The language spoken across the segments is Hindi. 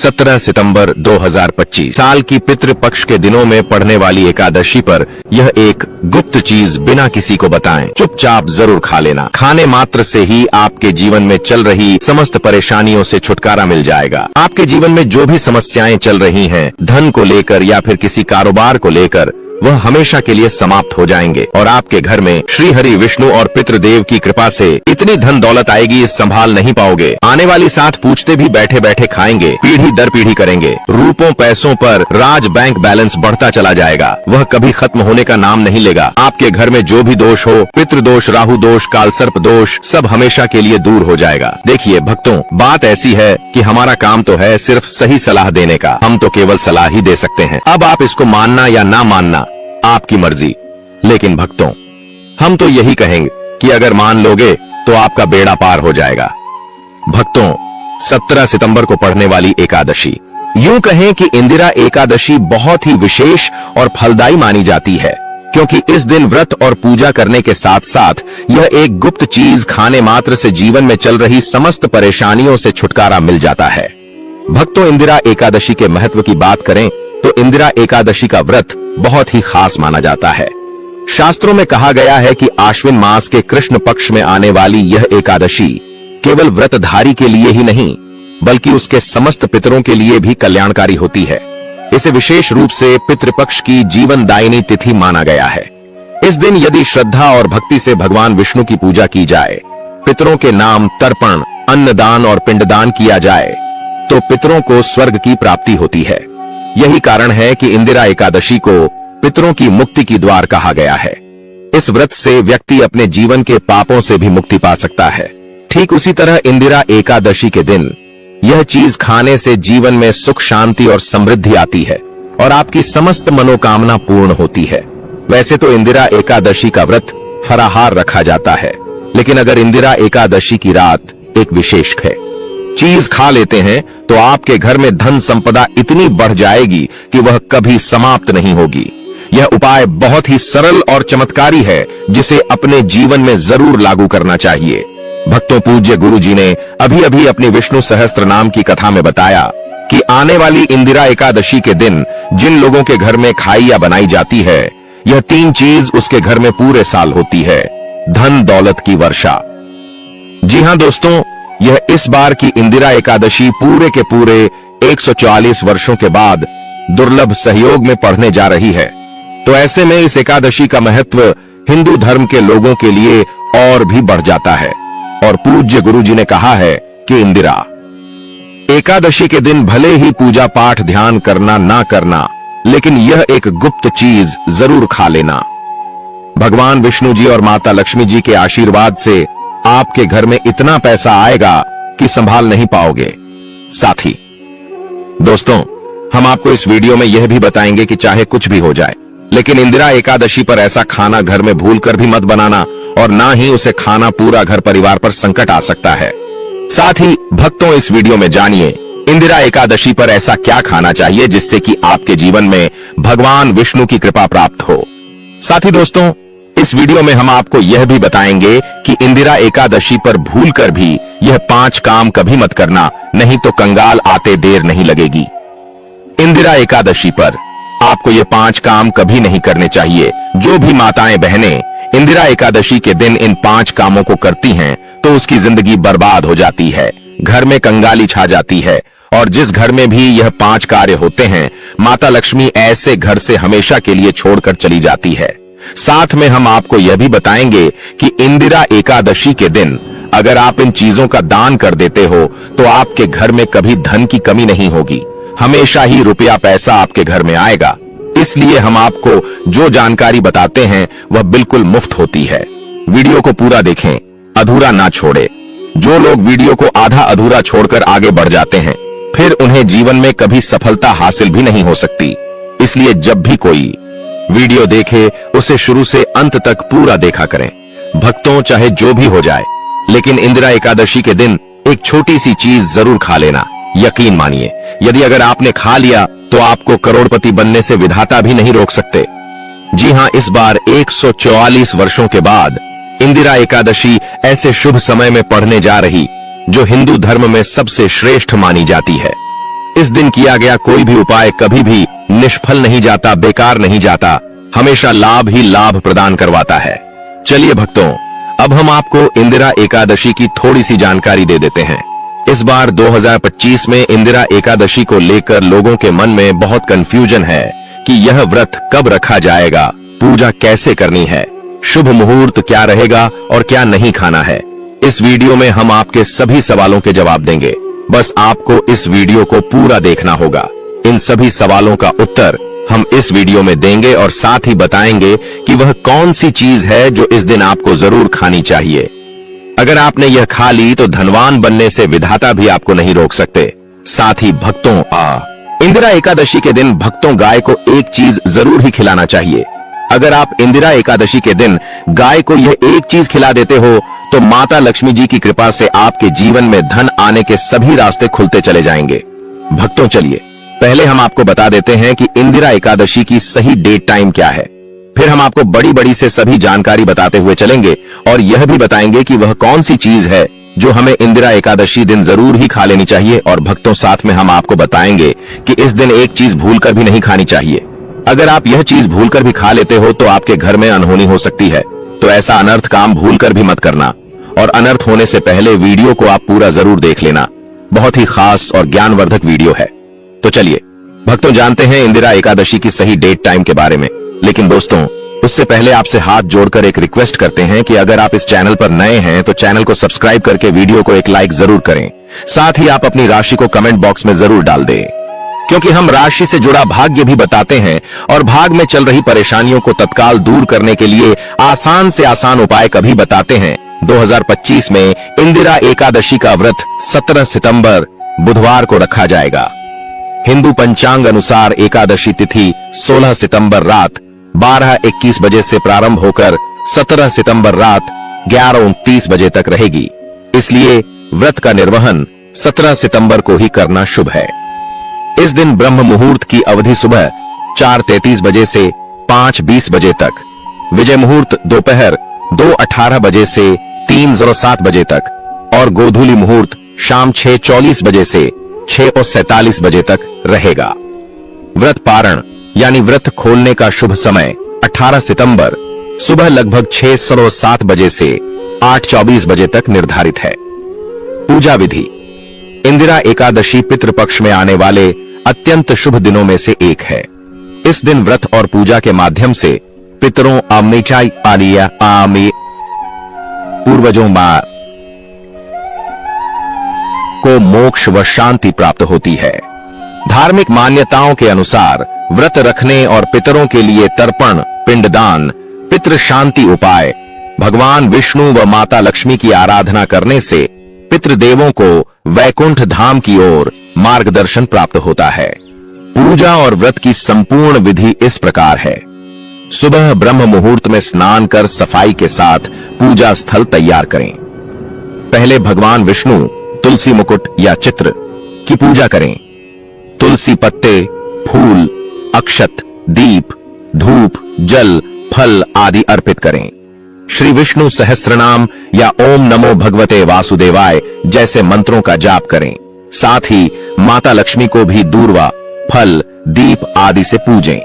17 सितंबर 2025 साल की पितृपक्ष के दिनों में पड़ने वाली एकादशी पर यह एक गुप्त चीज बिना किसी को बताएं चुपचाप जरूर खा लेना। खाने मात्र से ही आपके जीवन में चल रही समस्त परेशानियों से छुटकारा मिल जाएगा। आपके जीवन में जो भी समस्याएं चल रही हैं, धन को लेकर या फिर किसी कारोबार को लेकर, वह हमेशा के लिए समाप्त हो जाएंगे और आपके घर में श्री हरि विष्णु और पितृदेव की कृपा से इतनी धन दौलत आएगी, संभाल नहीं पाओगे। आने वाली 7 पूछते भी बैठे बैठे खाएंगे, पीढ़ी दर पीढ़ी करेंगे। रूपों पैसों पर राज बैंक बैलेंस बढ़ता चला जाएगा, वह कभी खत्म होने का नाम नहीं लेगा। आपके घर में जो भी दोष हो, पितृदोष, राहु दोष, कालसर्प दोष, सब हमेशा के लिए दूर हो जाएगा। देखिए भक्तों, बात ऐसी है कि हमारा काम तो है सिर्फ सही सलाह देने का, हम तो केवल सलाह ही दे सकते हैं। अब आप इसको मानना या ना मानना आपकी मर्जी, लेकिन भक्तों हम तो यही कहेंगे कि अगर मान लोगे तो आपका बेड़ा पार हो जाएगा। भक्तों, 17 सितंबर को पड़ने वाली एकादशी, यूं कहें कि इंदिरा एकादशी बहुत ही विशेष और फलदायी मानी जाती है, क्योंकि इस दिन व्रत और पूजा करने के साथ साथ यह एक गुप्त चीज खाने मात्र से जीवन में चल रही समस्त परेशानियों से छुटकारा मिल जाता है। भक्तों, इंदिरा एकादशी के महत्व की बात करें तो इंदिरा एकादशी का व्रत बहुत ही खास माना जाता है। शास्त्रों में कहा गया है कि आश्विन मास के कृष्ण पक्ष में आने वाली यह एकादशी केवल व्रतधारी के लिए ही नहीं, बल्कि उसके समस्त पितरों के लिए भी कल्याणकारी होती है। इसे विशेष रूप से पितृपक्ष की जीवनदायिनी तिथि माना गया है। इस दिन यदि श्रद्धा और भक्ति से भगवान विष्णु की पूजा की जाए, पितरों के नाम तर्पण, अन्नदान और पिंडदान किया जाए, तो पितरों को स्वर्ग की प्राप्ति होती है। यही कारण है कि इंदिरा एकादशी को पितरों की मुक्ति की द्वार कहा गया है। इस व्रत से व्यक्ति अपने जीवन के पापों से भी मुक्ति पा सकता है। ठीक उसी तरह इंदिरा एकादशी के दिन यह चीज खाने से जीवन में सुख, शांति और समृद्धि आती है और आपकी समस्त मनोकामना पूर्ण होती है। वैसे तो इंदिरा एकादशी का व्रत फलाहार रखा जाता है, लेकिन अगर इंदिरा एकादशी की रात एक विशेष है, चीज खा लेते हैं तो आपके घर में धन संपदा इतनी बढ़ जाएगी कि वह कभी समाप्त नहीं होगी। यह उपाय बहुत ही सरल और चमत्कारी है, जिसे अपने जीवन में जरूर लागू करना चाहिए। भक्तों, पूज्य गुरु जी ने अभी अभी अपनी विष्णु सहस्त्र नाम की कथा में बताया कि आने वाली इंदिरा एकादशी के दिन जिन लोगों के घर में खाई या बनाई जाती है, यह 3 चीज उसके घर में पूरे साल होती है। धन दौलत की वर्षा। जी हां दोस्तों, यह इस बार की इंदिरा एकादशी पूरे के पूरे 144 वर्षों के बाद दुर्लभ सहयोग में पड़ने जा रही है। तो ऐसे में इस एकादशी का महत्व हिंदू धर्म के लोगों के लिए और भी बढ़ जाता है और पूज्य गुरु जी ने कहा है कि इंदिरा एकादशी के दिन भले ही पूजा पाठ ध्यान करना ना करना, लेकिन यह एक गुप्त चीज जरूर खा लेना। भगवान विष्णु जी और माता लक्ष्मी जी के आशीर्वाद से आपके घर में इतना पैसा आएगा कि संभाल नहीं पाओगे। साथी दोस्तों, हम आपको इस वीडियो में यह भी बताएंगे कि चाहे कुछ भी हो जाए, लेकिन इंदिरा एकादशी पर ऐसा खाना घर में भूलकर भी मत बनाना और ना ही उसे खाना पूरा घर परिवार पर संकट आ सकता है। साथ ही भक्तों, इस वीडियो में जानिए इंदिरा एकादशी पर ऐसा क्या खाना चाहिए जिससे कि आपके जीवन में भगवान विष्णु की कृपा प्राप्त हो। साथी दोस्तों, इस वीडियो में हम आपको यह भी बताएंगे कि इंदिरा एकादशी पर भूलकर भी यह 5 काम कभी मत करना, नहीं तो कंगाल आते देर नहीं लगेगी। इंदिरा एकादशी पर आपको ये 5 काम कभी नहीं करने चाहिए। जो भी माताएं बहनें इंदिरा एकादशी के दिन इन 5 कामों को करती हैं, तो उसकी जिंदगी बर्बाद हो जाती है, घर में कंगाली छा जाती है और जिस घर में भी यह 5 कार्य होते हैं, माता लक्ष्मी ऐसे घर से हमेशा के लिए छोड़कर चली जाती है। साथ में हम आपको यह भी बताएंगे कि इंदिरा एकादशी के दिन अगर आप इन चीजों का दान कर देते हो तो आपके घर में कभी धन की कमी नहीं होगी, हमेशा ही रुपया पैसा आपके घर में आएगा। इसलिए हम आपको जो जानकारी बताते हैं वह बिल्कुल मुफ्त होती है। वीडियो को पूरा देखें, अधूरा ना छोड़े। जो लोग वीडियो को आधा अधूरा छोड़कर आगे बढ़ जाते हैं, फिर उन्हें जीवन में कभी सफलता हासिल भी नहीं हो सकती। इसलिए जब भी कोई वीडियो देखे, उसे शुरू से अंत तक पूरा देखा करें। भक्तों, चाहे जो भी हो जाए, लेकिन इंदिरा एकादशी के दिन एक छोटी सी चीज जरूर खा लेना। यकीन मानिए, यदि अगर आपने खा लिया तो आपको करोड़पति बनने से विधाता भी नहीं रोक सकते। जी हां, इस बार 144 वर्षों के बाद इंदिरा एकादशी ऐसे शुभ समय में पड़ने जा रही जो हिंदू धर्म में सबसे श्रेष्ठ मानी जाती है। इस दिन किया गया कोई भी उपाय कभी भी निष्फल नहीं जाता, बेकार नहीं जाता, हमेशा लाभ ही लाभ प्रदान करवाता है। चलिए भक्तों, अब हम आपको इंदिरा एकादशी की थोड़ी सी जानकारी दे देते हैं। इस बार 2025 में इंदिरा एकादशी को लेकर लोगों के मन में बहुत कंफ्यूजन है कि यह व्रत कब रखा जाएगा, पूजा कैसे करनी है, शुभ मुहूर्त क्या रहेगा और क्या नहीं खाना है। इस वीडियो में हम आपके सभी सवालों के जवाब देंगे। बस आपको इस वीडियो को पूरा देखना होगा। इन सभी सवालों का उत्तर हम इस वीडियो में देंगे और साथ ही बताएंगे कि वह कौन सी चीज है जो इस दिन आपको जरूर खानी चाहिए। अगर आपने यह खा ली तो धनवान बनने से विधाता भी आपको नहीं रोक सकते। साथ ही भक्तों, इंदिरा एकादशी के दिन भक्तों गाय को एक चीज जरूर ही खिलाना चाहिए। अगर आप इंदिरा एकादशी के दिन गाय को यह एक चीज खिला देते हो तो माता लक्ष्मी जी की कृपा से आपके जीवन में धन आने के सभी रास्ते खुलते चले जाएंगे। भक्तों चलिए पहले हम आपको बता देते हैं कि इंदिरा एकादशी की सही डेट टाइम क्या है। फिर हम आपको बड़ी बड़ी से सभी जानकारी बताते हुए चलेंगे और यह भी बताएंगे कि वह कौन सी चीज है जो हमें इंदिरा एकादशी दिन जरूर ही खा लेनी चाहिए। और भक्तों साथ में हम आपको बताएंगे कि इस दिन एक चीज भूलकर भी नहीं खानी चाहिए। अगर आप यह चीज भूलकर भी खा लेते हो तो आपके घर में अनहोनी हो सकती है। तो ऐसा अनर्थ काम भूलकर भी मत करना और अनर्थ होने से पहले वीडियो को आप पूरा जरूर देख लेना। बहुत ही खास और ज्ञानवर्धक वीडियो है। तो चलिए भक्तों जानते हैं इंदिरा एकादशी की सही डेट टाइम के बारे में। लेकिन दोस्तों उससे पहले आपसे हाथ जोड़कर एक रिक्वेस्ट करते हैं कि अगर आप इस चैनल पर नए हैं तो चैनल को सब्सक्राइब करके वीडियो को एक लाइक जरूर करें। साथ ही आप अपनी राशि को कमेंट बॉक्स में जरूर डाल दें, क्योंकि हम राशि से जुड़ा भाग्य भी बताते हैं और भाग में चल रही परेशानियों को तत्काल दूर करने के लिए आसान से आसान उपाय कभी बताते हैं। 2025 में इंदिरा एकादशी का व्रत 17 सितंबर बुधवार को रखा जाएगा। हिंदू पंचांग अनुसार एकादशी तिथि 16 सितंबर रात 12:21 बजे से प्रारंभ होकर 17 सितंबर रात 11:29 बजे तक रहेगी। इसलिए व्रत का निर्वहन 17 सितंबर को ही करना शुभ है। इस दिन ब्रह्म मुहूर्त की अवधि सुबह 4:33 बजे से 5:20 बजे तक, विजय मुहूर्त दोपहर 2:18 बजे से 3:07 बजे तक और गोधूली मुहूर्त शाम 6:40 बजे से 6:47 बजे तक रहेगा। व्रत पारण यानी व्रत खोलने का शुभ समय 18 सितंबर सुबह लगभग 6:07 बजे से 8:24 बजे तक निर्धारित है। पूजा विधि। इंदिरा एकादशी पितृपक्ष में आने वाले अत्यंत शुभ दिनों में से एक है। इस दिन व्रत और पूजा के माध्यम से पितरों पूर्वजों को मोक्ष व शांति प्राप्त होती है। धार्मिक मान्यताओं के अनुसार व्रत रखने और पितरों के लिए तर्पण, पिंडदान, पितृ शांति उपाय, भगवान विष्णु व माता लक्ष्मी की आराधना करने से पितृदेवों को वैकुंठ धाम की ओर मार्गदर्शन प्राप्त होता है। पूजा और व्रत की संपूर्ण विधि इस प्रकार है। सुबह ब्रह्म मुहूर्त में स्नान कर सफाई के साथ पूजा स्थल तैयार करें। पहले भगवान विष्णु तुलसी मुकुट या चित्र की पूजा करें। तुलसी पत्ते, फूल, अक्षत, दीप, धूप, जल, फल आदि अर्पित करें। श्री विष्णु सहस्त्रनाम या ओम नमो भगवते वासुदेवाय जैसे मंत्रों का जाप करें। साथ ही माता लक्ष्मी को भी दूर्वा, फल, दीप आदि से पूजें।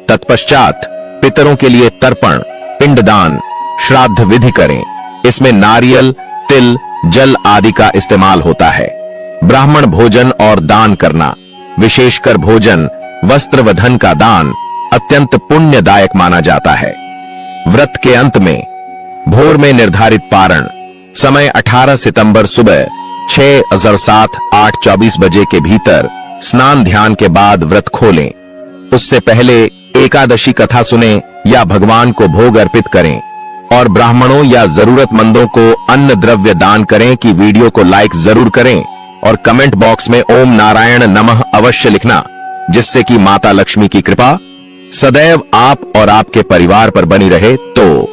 तत्पश्चात पितरों के लिए तर्पण, पिंडदान, श्राद्ध विधि करें। इसमें नारियल, तिल, जल आदि का इस्तेमाल होता है। ब्राह्मण भोजन और दान करना, विशेषकर भोजन, वस्त्र व धन का दान अत्यंत पुण्यदायक माना जाता है। व्रत के अंत में भोर में निर्धारित पारण समय 18 सितंबर सुबह 6:07 8:24 बजे के भीतर स्नान ध्यान के बाद व्रत खोलें। उससे पहले एकादशी कथा सुने या भगवान को भोग अर्पित करें और ब्राह्मणों या जरूरतमंदों को अन्न द्रव्य दान करें। कि वीडियो को लाइक जरूर करें और कमेंट बॉक्स में ओम नारायण नमः अवश्य लिखना, जिससे कि माता लक्ष्मी की कृपा सदैव आप और आपके परिवार पर बनी रहे। तो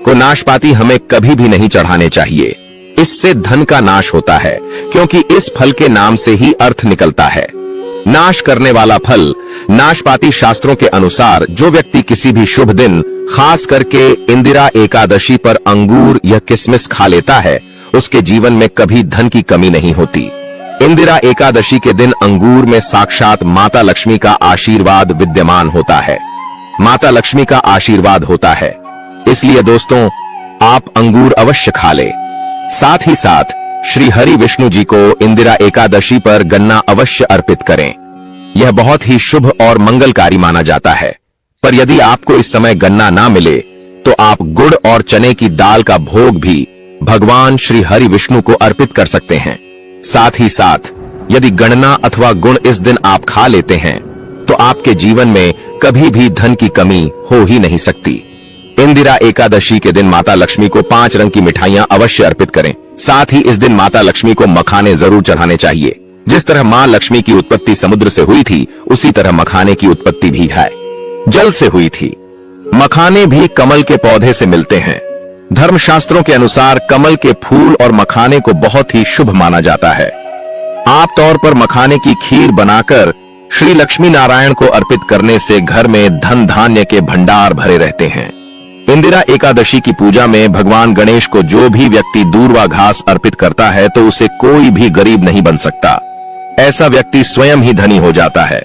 नाशपाती हमें कभी भी नहीं चढ़ाने चाहिए, इससे धन का नाश होता है, क्योंकि इस फल के नाम से ही अर्थ निकलता है नाश करने वाला फल। नाशपाती शास्त्रों के अनुसार जो व्यक्ति किसी भी शुभ दिन, खास करके इंदिरा एकादशी पर अंगूर या किशमिश खा लेता है, उसके जीवन में कभी धन की कमी नहीं होती। इंदिरा एकादशी के दिन अंगूर में साक्षात माता लक्ष्मी का आशीर्वाद विद्यमान होता है। माता लक्ष्मी का आशीर्वाद होता है, इसलिए दोस्तों आप अंगूर अवश्य खा ले। साथ ही साथ श्री हरि विष्णु जी को इंदिरा एकादशी पर गन्ना अवश्य अर्पित करें। यह बहुत ही शुभ और मंगलकारी माना जाता है। पर यदि आपको इस समय गन्ना ना मिले तो आप गुड़ और चने की दाल का भोग भी भगवान श्री हरि विष्णु को अर्पित कर सकते हैं। साथ ही साथ यदि गन्ना अथवा गुड़ इस दिन आप खा लेते हैं तो आपके जीवन में कभी भी धन की कमी हो ही नहीं सकती। इंदिरा एकादशी के दिन माता लक्ष्मी को 5 रंग की मिठाइयां अवश्य अर्पित करें। साथ ही इस दिन माता लक्ष्मी को मखाने जरूर चढ़ाने चाहिए। जिस तरह मां लक्ष्मी की उत्पत्ति समुद्र से हुई थी, उसी तरह मखाने की उत्पत्ति भी है जल से हुई थी। मखाने भी कमल के पौधे से मिलते हैं। धर्मशास्त्रों के अनुसार कमल के फूल और मखाने को बहुत ही शुभ माना जाता है। आम तौर पर मखाने की खीर बनाकर श्री लक्ष्मी नारायण को अर्पित करने से घर में धन धान्य के भंडार भरे रहते हैं। इंदिरा एकादशी की पूजा में भगवान गणेश को जो भी व्यक्ति दूर्वा घास अर्पित करता है तो उसे कोई भी गरीब नहीं बन सकता। ऐसा व्यक्ति स्वयं ही धनी हो जाता है।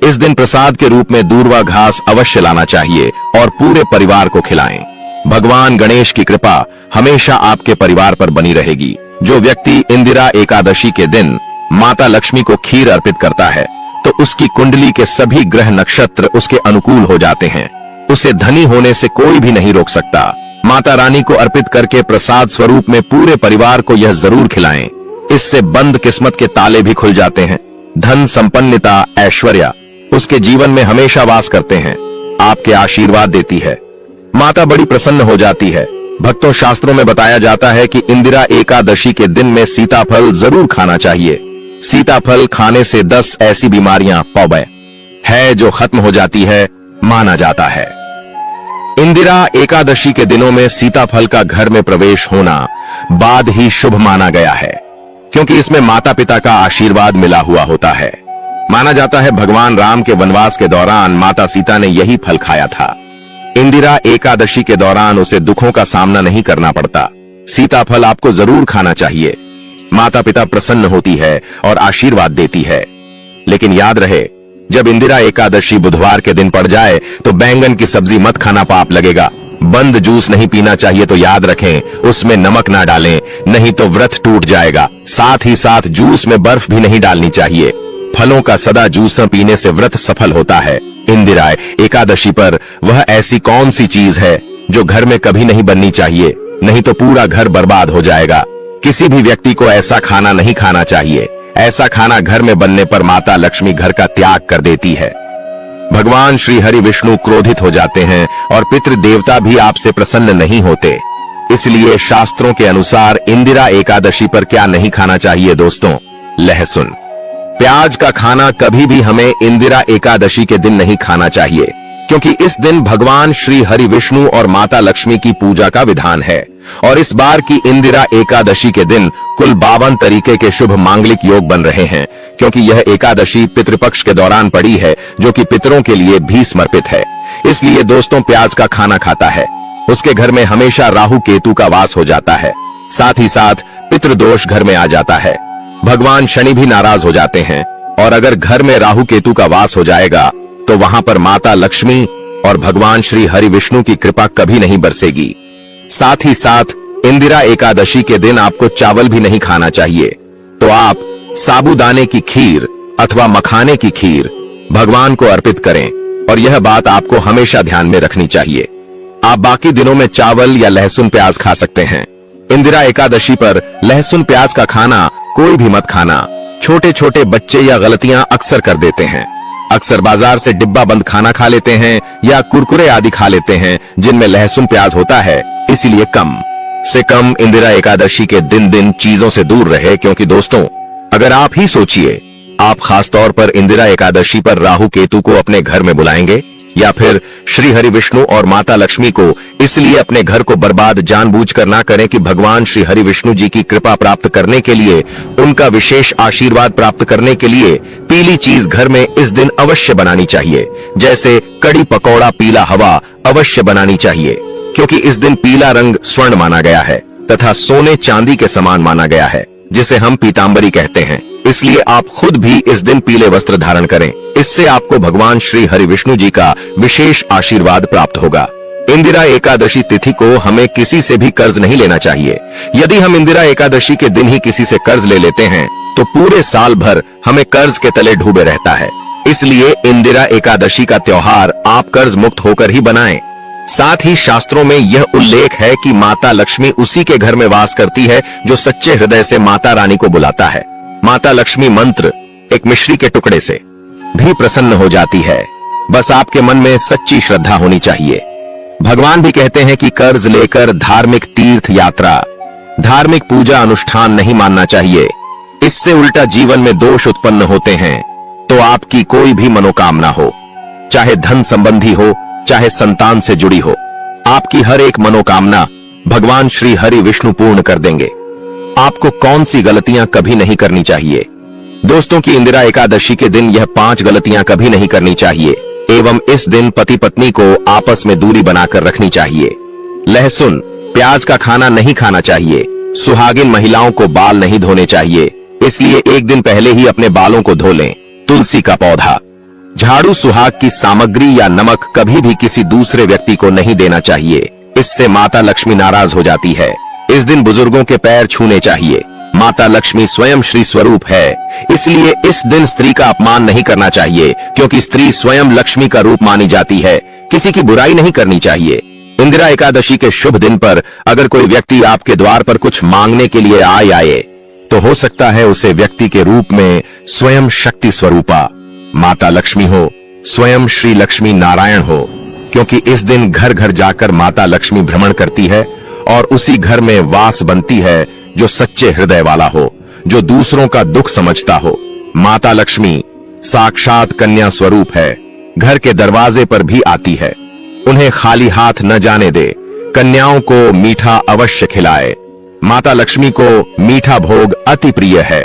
इस दिन प्रसाद के रूप में दूर्वा घास अवश्य लाना चाहिए और पूरे परिवार को खिलाएं। भगवान गणेश की कृपा हमेशा आपके परिवार पर बनी रहेगी। जो व्यक्ति इंदिरा एकादशी के दिन माता लक्ष्मी को खीर अर्पित करता है तो उसकी कुंडली के सभी ग्रह नक्षत्र उसके अनुकूल हो जाते हैं। उसे धनी होने से कोई भी नहीं रोक सकता। माता रानी को अर्पित करके प्रसाद स्वरूप में पूरे परिवार को यह जरूर खिलाएं। इससे बंद किस्मत के ताले भी खुल जाते हैं। धन, संपन्नता, ऐश्वर्य उसके जीवन में हमेशा वास करते हैं। आपके आशीर्वाद देती है। माता बड़ी प्रसन्न हो जाती है। भक्तों, शास्त्रों में बताया जाता है कि इंदिरा एकादशी के दिन में सीताफल जरूर खाना चाहिए। सीताफल खाने से 10 ऐसी बीमारियां पौबे है जो खत्म हो जाती है माना जाता है। इंदिरा एकादशी के दिनों में सीताफल का घर में प्रवेश होना बाद ही शुभ माना गया है, क्योंकि इसमें माता पिता का आशीर्वाद मिला हुआ होता है। माना जाता है भगवान राम के वनवास के दौरान माता सीता ने यही फल खाया था। इंदिरा एकादशी के दौरान उसे दुखों का सामना नहीं करना पड़ता। सीताफल आपको जरूर खाना चाहिए। माता पिता प्रसन्न होती है और आशीर्वाद देती है। लेकिन याद रहे, जब इंदिरा एकादशी बुधवार के दिन पड़ जाए तो बैंगन की सब्जी मत खाना, पाप लगेगा। बंद जूस नहीं पीना चाहिए, तो याद रखें उसमें नमक ना डालें, नहीं तो व्रत टूट जाएगा। साथ ही साथ जूस में बर्फ भी नहीं डालनी चाहिए। फलों का सदा जूस पीने से व्रत सफल होता है। इंदिरा एकादशी पर वह ऐसी कौन सी चीज है जो घर में कभी नहीं बननी चाहिए, नहीं तो पूरा घर बर्बाद हो जाएगा। किसी भी व्यक्ति को ऐसा खाना नहीं खाना चाहिए। ऐसा खाना घर में बनने पर माता लक्ष्मी घर का त्याग कर देती है। भगवान श्री हरि विष्णु क्रोधित हो जाते हैं और पितृ देवता भी आपसे प्रसन्न नहीं होते। इसलिए शास्त्रों के अनुसार इंदिरा एकादशी पर क्या नहीं खाना चाहिए दोस्तों? लहसुन, प्याज का खाना कभी भी हमें इंदिरा एकादशी के दिन नहीं खाना चाहिए, क्योंकि इस दिन भगवान श्री हरि विष्णु और माता लक्ष्मी की पूजा का विधान है। और इस बार की इंदिरा एकादशी के दिन कुल 52 तरीके के शुभ मांगलिक योग बन रहे हैं, क्योंकि यह एकादशी पितृपक्ष के दौरान पड़ी है, जो कि पितरों के लिए भी समर्पित है। इसलिए दोस्तों, प्याज का खाना खाता है उसके घर में हमेशा राहु केतु का वास हो जाता है। साथ ही साथ पितृदोष घर में आ जाता है। भगवान शनि भी नाराज हो जाते हैं। और अगर घर में राहु केतु का वास हो जाएगा तो वहां पर माता लक्ष्मी और भगवान श्री हरि विष्णु की कृपा कभी नहीं बरसेगी। साथ ही साथ इंदिरा एकादशी के दिन आपको चावल भी नहीं खाना चाहिए। तो आप साबूदाने की खीर अथवा मखाने की खीर भगवान को अर्पित करें, और यह बात आपको हमेशा ध्यान में रखनी चाहिए। आप बाकी दिनों में चावल या लहसुन प्याज खा सकते हैं। इंदिरा एकादशी पर लहसुन प्याज का खाना कोई भी मत खाना। छोटे छोटे बच्चे या गलतियां अक्सर कर देते हैं। अक्सर बाजार से डिब्बा बंद खाना खा लेते हैं या कुरकुरे आदि खा लेते हैं जिनमें लहसुन प्याज होता है। इसीलिए कम से कम इंदिरा एकादशी के दिन चीजों से दूर रहे, क्योंकि दोस्तों, अगर आप ही सोचिए, आप खास तौर पर इंदिरा एकादशी पर राहु केतु को अपने घर में बुलाएंगे या फिर श्री हरि विष्णु और माता लक्ष्मी को इसलिए अपने घर को बर्बाद जानबूझकर ना करें कि भगवान श्री हरि विष्णु जी की कृपा प्राप्त करने के लिए, उनका विशेष आशीर्वाद प्राप्त करने के लिए पीली चीज घर में इस दिन अवश्य बनानी चाहिए। जैसे कड़ी पकौड़ा, पीला हवा अवश्य बनानी चाहिए, क्योंकि इस दिन पीला रंग स्वर्ण माना गया है तथा सोने चांदी के समान माना गया है। जिसे हम पीतांबरी कहते हैं। इसलिए आप खुद भी इस दिन पीले वस्त्र धारण करें। इससे आपको भगवान श्री हरि विष्णु जी का विशेष आशीर्वाद प्राप्त होगा। इंदिरा एकादशी तिथि को हमें किसी से भी कर्ज नहीं लेना चाहिए। यदि हम इंदिरा एकादशी के दिन ही किसी से कर्ज ले लेते हैं तो पूरे साल भर हमें कर्ज के तले डूबे रहता है। इसलिए इंदिरा एकादशी का त्योहार आप कर्ज मुक्त होकर ही बनाएं। साथ ही शास्त्रों में यह उल्लेख है कि माता लक्ष्मी उसी के घर में वास करती है जो सच्चे हृदय से माता रानी को बुलाता है। माता लक्ष्मी मंत्र एक मिश्री के टुकड़े से भी प्रसन्न हो जाती है। बस आपके मन में सच्ची श्रद्धा होनी चाहिए। भगवान भी कहते हैं कि कर्ज लेकर धार्मिक तीर्थ यात्रा, धार्मिक पूजा अनुष्ठान नहीं मानना चाहिए। इससे उल्टा जीवन में दोष उत्पन्न होते हैं। तो आपकी कोई भी मनोकामना हो, चाहे धन संबंधी हो, चाहे संतान से जुड़ी हो, आपकी हर एक मनोकामना भगवान श्री हरि विष्णु पूर्ण कर देंगे। आपको कौन सी गलतियां कभी नहीं करनी चाहिए? दोस्तों की इंदिरा एकादशी के दिन यह 5 गलतियां कभी नहीं करनी चाहिए एवं इस दिन पति पत्नी को आपस में दूरी बनाकर रखनी चाहिए। लहसुन, प्याज का खाना नहीं खाना चाहिए। सुहागिन महिलाओं को बाल नहीं धोने चाहिए, इसलिए एक दिन पहले ही अपने बालों को धो लें। तुलसी का पौधा, झाड़ू, सुहाग की सामग्री या नमक कभी भी किसी दूसरे व्यक्ति को नहीं देना चाहिए। इससे माता लक्ष्मी नाराज हो जाती है। इस दिन बुजुर्गों के पैर छूने चाहिए। माता लक्ष्मी स्वयं श्री स्वरूप है, इसलिए इस दिन स्त्री का अपमान नहीं करना चाहिए, क्योंकि स्त्री स्वयं लक्ष्मी का रूप मानी जाती है। किसी की बुराई नहीं करनी चाहिए। इंदिरा एकादशी के शुभ दिन पर अगर कोई व्यक्ति आपके द्वार पर कुछ मांगने के लिए आए तो हो सकता है उसे व्यक्ति के रूप में स्वयं शक्ति स्वरूपा माता लक्ष्मी हो, स्वयं श्री लक्ष्मी नारायण हो, क्योंकि इस दिन घर घर जाकर माता लक्ष्मी भ्रमण करती है और उसी घर में वास बनती है जो सच्चे हृदय वाला हो, जो दूसरों का दुख समझता हो। माता लक्ष्मी साक्षात कन्या स्वरूप है, घर के दरवाजे पर भी आती है। उन्हें खाली हाथ न जाने दे। कन्याओं को मीठा अवश्य खिलाए। माता लक्ष्मी को मीठा भोग अति प्रिय है।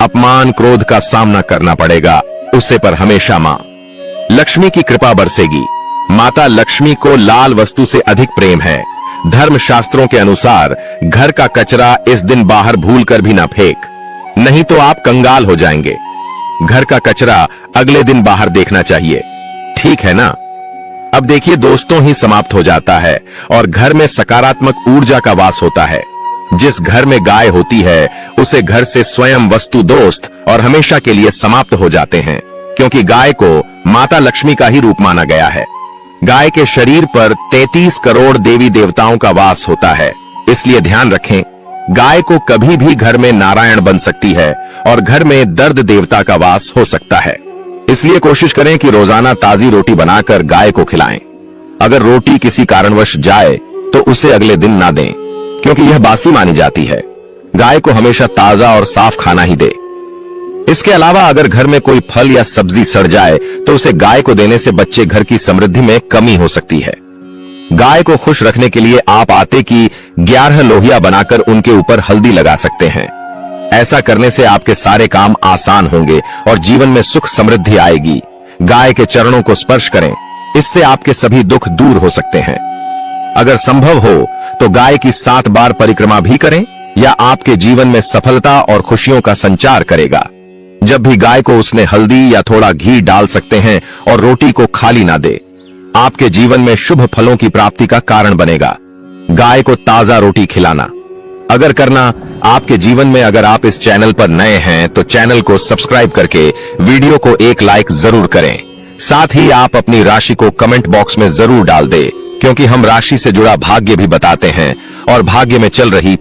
अपमान क्रोध का सामना करना पड़ेगा उससे, पर हमेशा मां लक्ष्मी की कृपा बरसेगी। माता लक्ष्मी को लाल वस्तु से अधिक प्रेम है। धर्म शास्त्रों के अनुसार घर का कचरा इस दिन बाहर भूलकर भी ना फेंक, नहीं तो आप कंगाल हो जाएंगे। घर का कचरा अगले दिन बाहर देखना चाहिए, ठीक है ना? अब देखिए दोस्तों, ही समाप्त हो जाता है और घर में सकारात्मक ऊर्जा का वास होता है। जिस घर में गाय होती है उसे घर से स्वयं वस्तु दोस्त और हमेशा के लिए समाप्त हो जाते हैं, क्योंकि गाय को माता लक्ष्मी का ही रूप माना गया है। गाय के शरीर पर 33 करोड़ देवी देवताओं का वास होता है, इसलिए ध्यान रखें, गाय को कभी भी घर में नारायण बन सकती है और घर में दर्द देवता का वास हो सकता है। इसलिए कोशिश करें कि रोजाना ताजी रोटी बनाकर गाय को खिलाएं। अगर रोटी किसी कारणवश जाए तो उसे अगले दिन ना दें, क्योंकि यह बासी मानी जाती है। गाय को हमेशा ताजा और साफ खाना ही दे। इसके अलावा अगर घर में कोई फल या सब्जी सड़ जाए तो उसे गाय को देने से बच्चे घर की समृद्धि में कमी हो सकती है। गाय को खुश रखने के लिए आप आटे की 11 लोहिया बनाकर उनके ऊपर हल्दी लगा सकते हैं। ऐसा करने से आपके सारे काम आसान होंगे और जीवन में सुख समृद्धि आएगी। गाय के चरणों को स्पर्श करें, इससे आपके सभी दुख दूर हो सकते हैं। अगर संभव हो तो गाय की 7 बार परिक्रमा भी करें, या आपके जीवन में सफलता और खुशियों का संचार करेगा। जब भी गाय को उसने हल्दी या थोड़ा घी डाल सकते हैं और रोटी को खाली ना दे, आपके जीवन में शुभ फलों की प्राप्ति का कारण बनेगा। गाय को ताजा रोटी खिलाना अगर करना आपके जीवन में, अगर आप इस चैनल पर नए हैं तो चैनल को सब्सक्राइब करके वीडियो को एक लाइक जरूर करें। साथ ही आप अपनी राशि को कमेंट बॉक्स में जरूर डाल दें, क्योंकि हम राशि से जुड़ा भाग्य भी बताते हैं और भाग्य में चल रही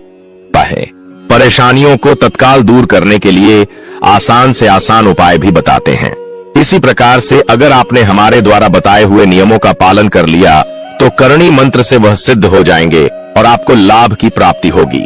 परेशानियों को तत्काल दूर करने के लिए आसान से आसान उपाय भी बताते हैं। इसी प्रकार से अगर आपने हमारे द्वारा बताए हुए नियमों का पालन कर लिया तो करणी मंत्र से वह सिद्ध हो जाएंगे और आपको लाभ की प्राप्ति होगी।